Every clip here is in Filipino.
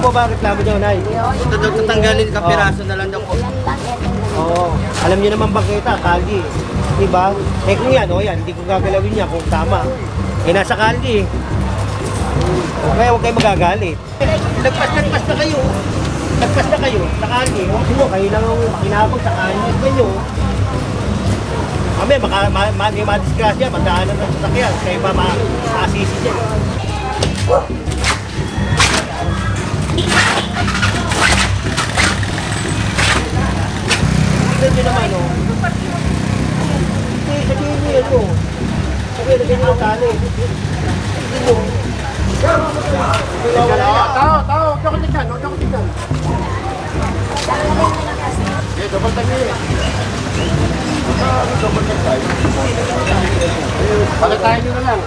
po ba ang reklamo niyo, Nay? Ito daw tatanggalin kapiraso na lang daw po. Oo. Alam niyo naman bangketa, kalye. Diba? Eh kung yan, o yan, hindi ko gagalawin niya kung tama. Eh nasa kalye. Okay, huwag kayo magagalit. Lagpas na kayo. Lagpas na kayo sa kalye. Sino, kayo lang ang makinabang sa kalye. Kayo. Kami, may madisgrasya, magdaanan ng sasakyan. Kayo ba maasisi dyan? Tignan nyo naman, o. Sabihin nyo yan, o. Sabihin nyo ang tali. Tignan nyo. Tao, huwag ako tignan, huwag ako tignan. Okay, double time yun. Double time tayo. Palitahin nyo na lang.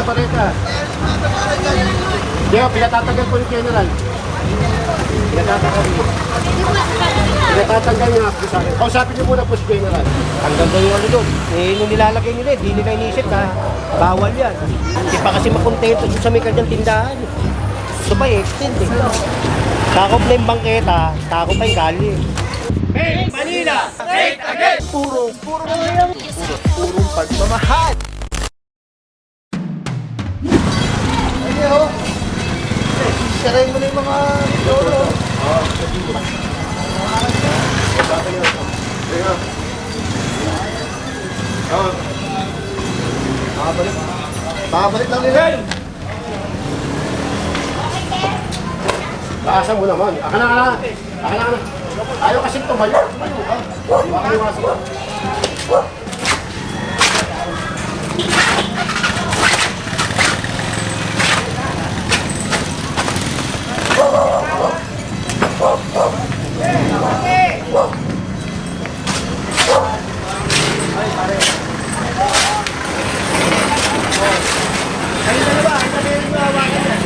Pareta. Diyo, pinatatagal po ni General. Pinatatagal niya ako sa akin. Kausapin niyo muna po si General. Hanggang kayo ano doon. Eh, nung nilalagay nila, di nila inisip na bawal yan. Hindi pa kasi makontento sa may kanyang tindahan. Gusto pa i-extend eh. Takot na yung bangketa, takot pa yung kalye. Make Manila great again! Purong pagmamahal. Ano? Saray mo na yung mga lolo. Babalik lang nila. Laasan mo naman. Aka na. Ayaw kasi tumayo. Baka liwasan ka. Kayo na ba? Ang sabihin mo hawakan yan.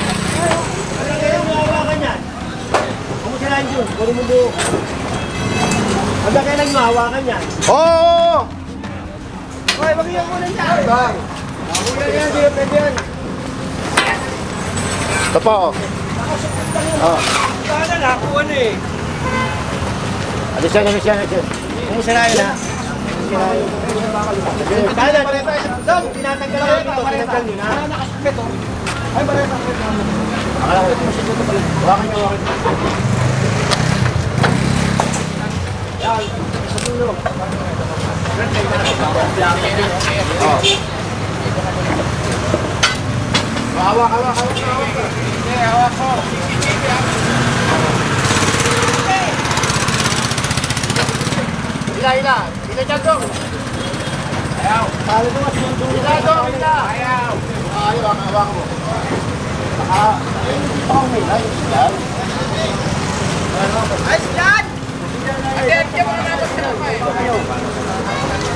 Ang sabihin mo hawakan yan. Kumusirahan yun. Puro mo buo. Ang sabihin lang mo hawakan yan. Oo! Hoy, mag-iyak muna dyan. Bang! Huwag yan, di pwede yan. Ito po. Sana nakuha na eh. Alis yan. Kumusirahan na. Sana, Dong, tinatanggal ako dito. Tinatanggal nyo na. Ay, bareta. Akala ko ito masiguro pala. Hawakan niyo. Yan, sa dulo. Hawak. Hawak ko. Ila dyan dong. Ayaw. Talo ko mas yung dulo. Ayaw. Hawak mo. Hindi pa ako nilay. Yan. Ayos yan! Atensya mo na naman sila pa eh.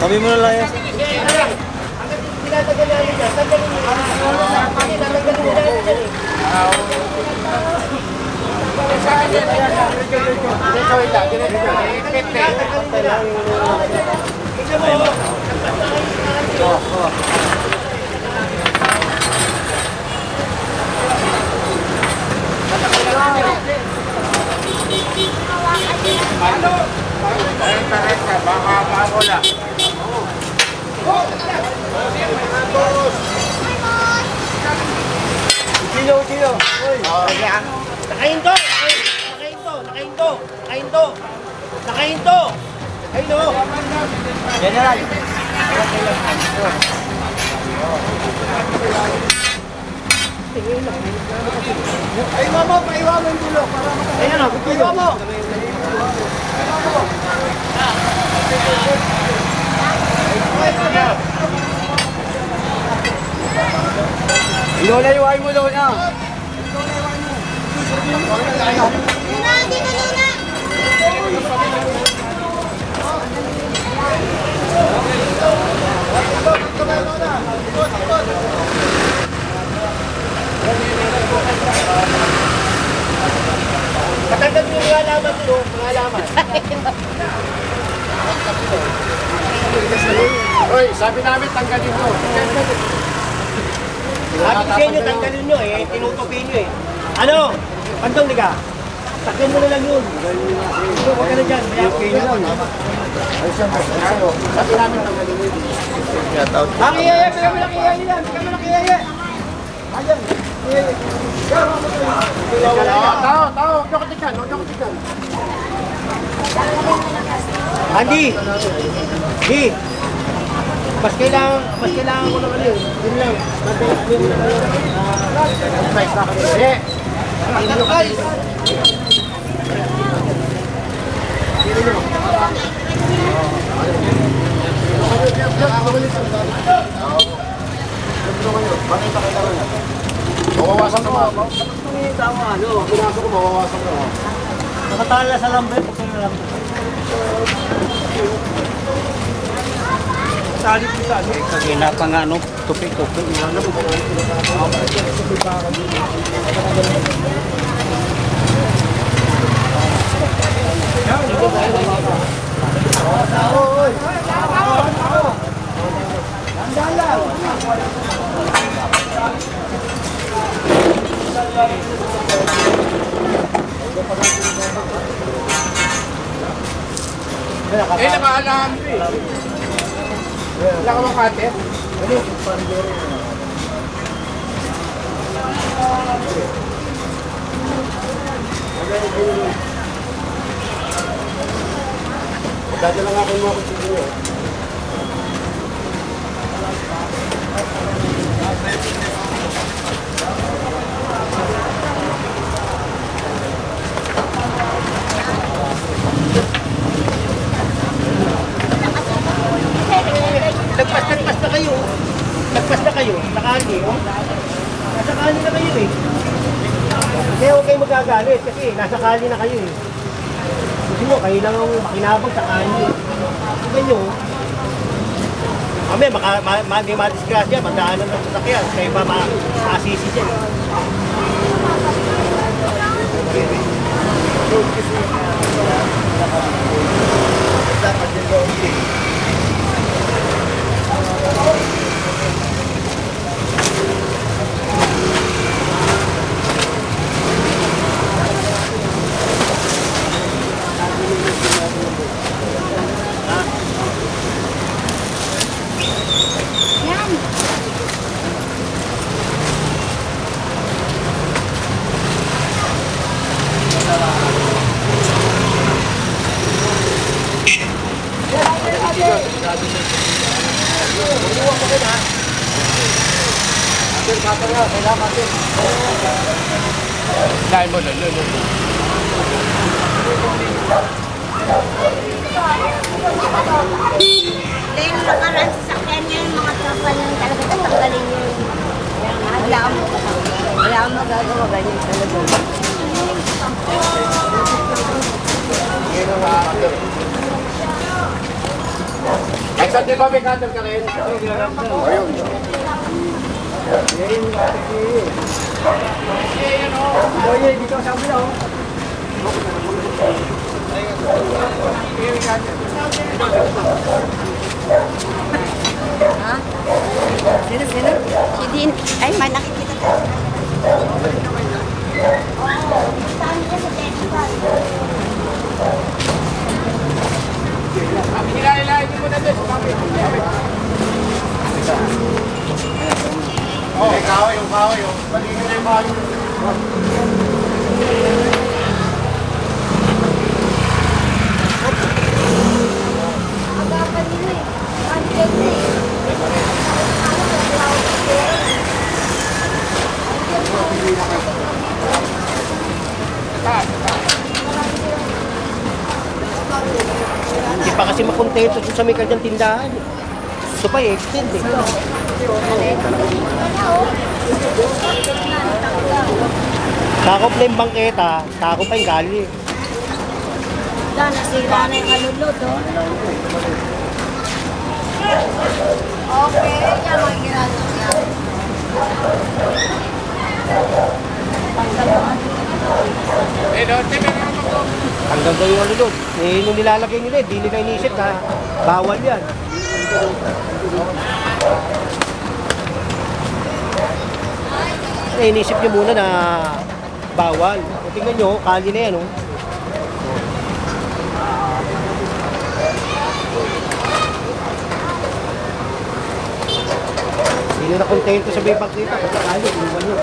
Kami mo na lang yan. Tinatagal namin dyan. Tanggalin mo. Tinatagal mo namin dyan eh. Dito wait lang. Renta, baka maawala. Sino? Nakahinto! Ayun o! General! Ay mama, paiwa mo yung dulo para makakita. Ayan o, paiwa mo! Ilolay-way mo daw na. Katagal mo yung alaman dito, mga alaman. Oy, sabi namin tanggalin mo. Sabi sa inyo, tanggalin nyo eh, tinutupi nyo eh. Ano? Pandong liga. Takyan mo na lang yun. Huwag ka na dyan. Okay na lang. Sabi namin ng galing. Ang iyaya, bigyan mo lang iyaya nila. Bigyan mo lang iyaya. Ayan. Tao, huwag niyo katikan. Andy! Di! Mas kailangan ko ng ano yun. Yun lang. Yun lang. Price na kami. Eh, mawawasan ka ba? Pinasok ko, mawawasan ka. Nakatala sa lambre. Pagka na lambre. Sali po sa ano. Kagina pa nga no, tupi-tupi. Eh, nakaalam ko eh. Wala ka bang kate? Dadala nga kayo mga kutsito niyo. Lagpas na kayo. Lagpas na kayo. Nakali, oh. Nasa kali na kayo eh. Kaya huwag kayo magagalit kasi nasa kali na kayo eh. Kasi mo, kayo lang ang makinabang sa kali. Sabi nyo, kami, may madisgrasya, magdaanan ng sasakyan. Kayo ba makasisi dyan? Dahil mo, lolo. Dahil nakaraan sa sakyan niya yung mga tropa lang talaga tatanggalin yun. Wala akong magagawa ganyan talaga. Exxon, di ba may cutter ka rin? Ayun. Dito sa amin ako. Ha? Sino? Si Din. Ay, may nakikita ka. Saan niya sa technical? Hilahin mo na din. Oh, may kahoy, yung kahoy. Paligid na yung bahay. Agapan nila eh. Ang ganda eh. Hindi pa kasi makontento sa may kanyang tindahan. Gusto pa i-extend eh. Takop na yung bangketa, takop pa yung gali. Nasira na yung kalulot, oh. Okay, yan mga ginagawa yan. Eh, doon, sige na naman ko. Hanggang daw yung ano doon. Eh, nung nilalagay nila, di nila inisip na bawal yan. Eh, inisip niyo muna na bawal. O, tingnan nyo, kali na yan, oh. Hindi na kontento sa may pagkita kasi kali, iwan nyo.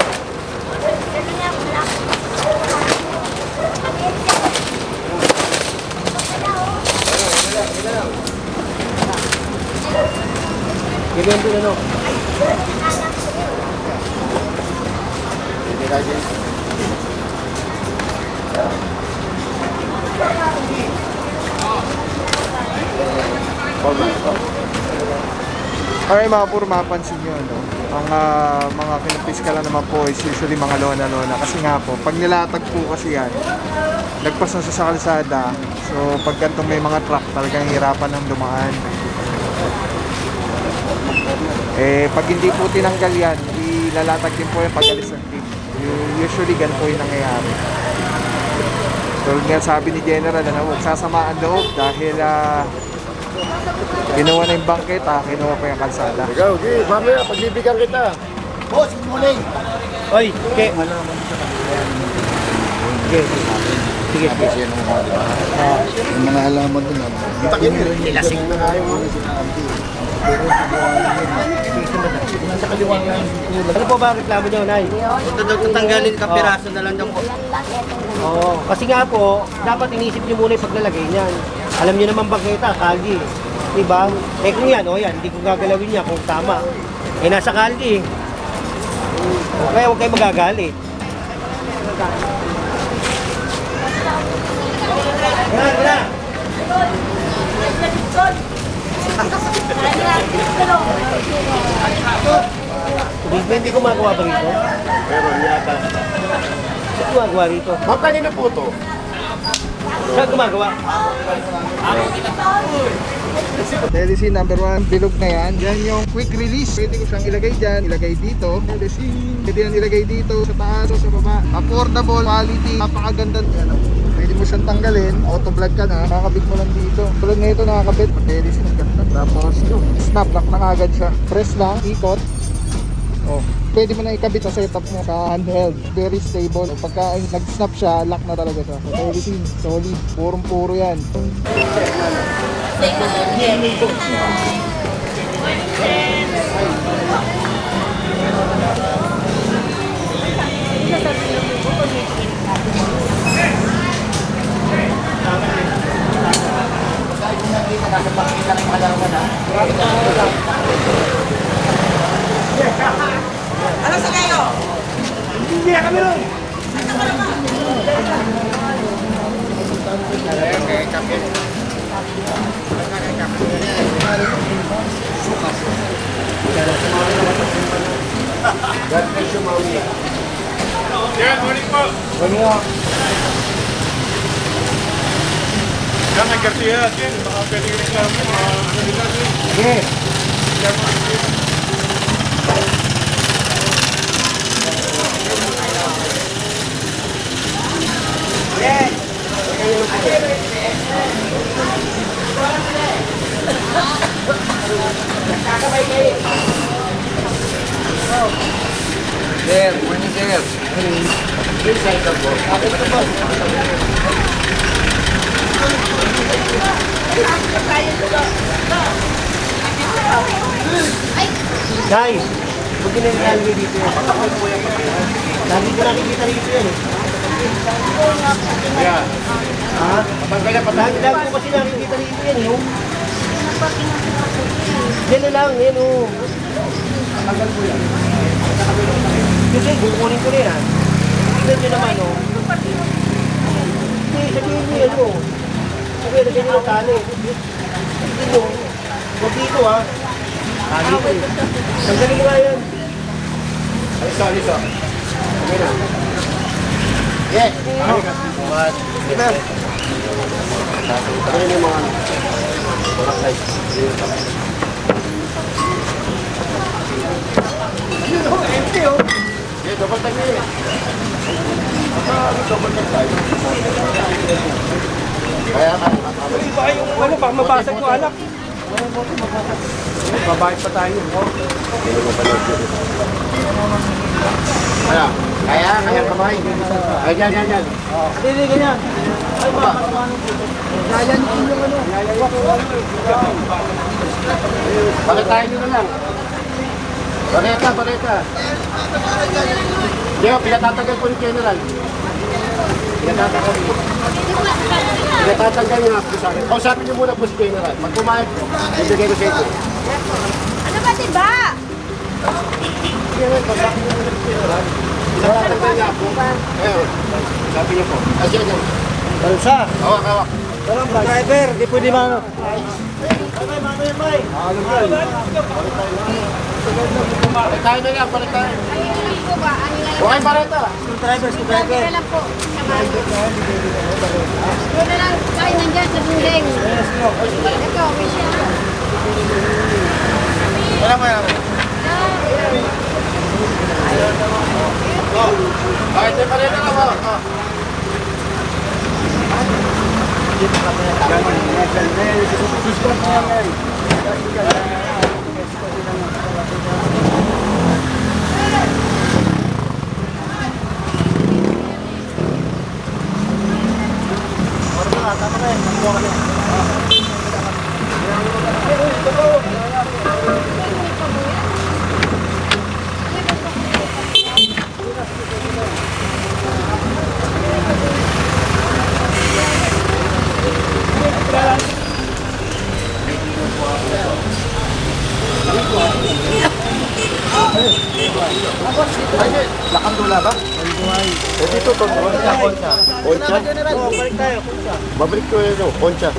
Ganyan din ano. Hindi na dyan. Okay mga puro mapansin nyo, no? Ang mga kinapiskalan naman po is usually mga lona-lona. Kasi nga po, pag nilatag po kasi yan, lagpas na sa kalsada. So pag ganito may mga truck, talagang hirapan ng dumaan. Eh, pag hindi po tinanggal yan, ilalatag din po yung pag-alis ng team. Usually ganun po yung nangyayari. Tulad nga sabi ni General, huwag sasamaan loob dahil ginawa na yung bangketa, kinuha pa yung kalsada. Ikaw, di, mamaya, pagbibigyan kita. Boss, good morning. Oy, ke. Sige. Sige, sige. Yung mga halaman doon, takin nyo, nilasing na nga yung mga sa kaliwa nga. Ano po ba ang reklamo nyo, Nay? Tatanggalin kapiraso na lang daw po. Oo, kasi nga po, dapat inisip nyo muna yung paglalagay niyan. Alam nyo naman bangketa, kalye. Diba? Eh kung yan, yan, hindi ko gagalawin niya kung tama. Eh nasa kalye. Kaya huwag kayo magagalit. Wala. Hindi ko magawa ba rito? Pero yata. Saan gumagawa rito? Ma'am, kanina po to. Saan gumagawa? LC number 1, bilog na yan. Yan yung quick release. Pwede ko siyang ilagay dyan, ilagay dito. LC, pwede yan ilagay dito, sa taas o sa baba. Affordable, quality, napakaganda. Pwede mo siyang tanggalin, auto vlog ka na, nakakabit mo lang dito. Tulad na ito nakakabit, LC nagkanta. Tapos, snap lock na agad siya. Press lang, ikot. Oh, pwede mo na ikabit sa setup mo sa handheld. Very stable. Pagka nag-snap siya, lock na talaga siya. So, everything solid. Purong-puro yan. Ano sa kayo? Hindi kami ron! Yan, morning po. Yan, may Garcia din. Baka pwedeng reklamo. Ano nila din? Sige. Sir, morning sir. Nay, huwag din na ilalagay dito yan. Lagi ko nakikita rito yan eh. Ayan. Ha? Patanggal na, patanggal. Lagi ko kasi nakikita rito yan eh. Oh. Yan na lang, yan oh. Kasi kukunin ko na yan. Tignan nyo naman oh. Hindi, sabihin nyo yan oh. Sabihin, lagyan nyo ng tali. Tignan nyo. Huwag dito ha. Tali ko eh. Tanggalin mo nga yan. Alisa. Okay na. Yes. Diba? Ano yung mga ano? Walang size. Empty oh. Okay, double time yun. Double time tayo. Kaya ka. Baka yung ano, baka mabasag yung alak. Babayad pa tayo. Oh. Kaya, kaya kamay. Ay, yan. Hindi, ganyan. Ay, ba? Pakitahin nyo na lang. Pakita. Hindi, pinatatagal po ni General. Pinatatagal niya po sa akin. Kausapin niyo muna po si General. Pag kumayag po, ibigay ko sa ito. Ano ba diba? Pinatatagal niya po. Ayun, sabi niyo po. Asya niyo. Balsa. Hawak. Driver, di pwede ba ano? Pakitahin na lang. Ano lang po ba? Ano lang Okay, pareta. Driver. Ano lang po. Yun na lang. Kain nandyan sa dinding. Ito, may siya. Okay, ito pareta lang po. Lakandula ba? Dito to. Koncha. General, balik tayo. Babalik ko yun. Koncha.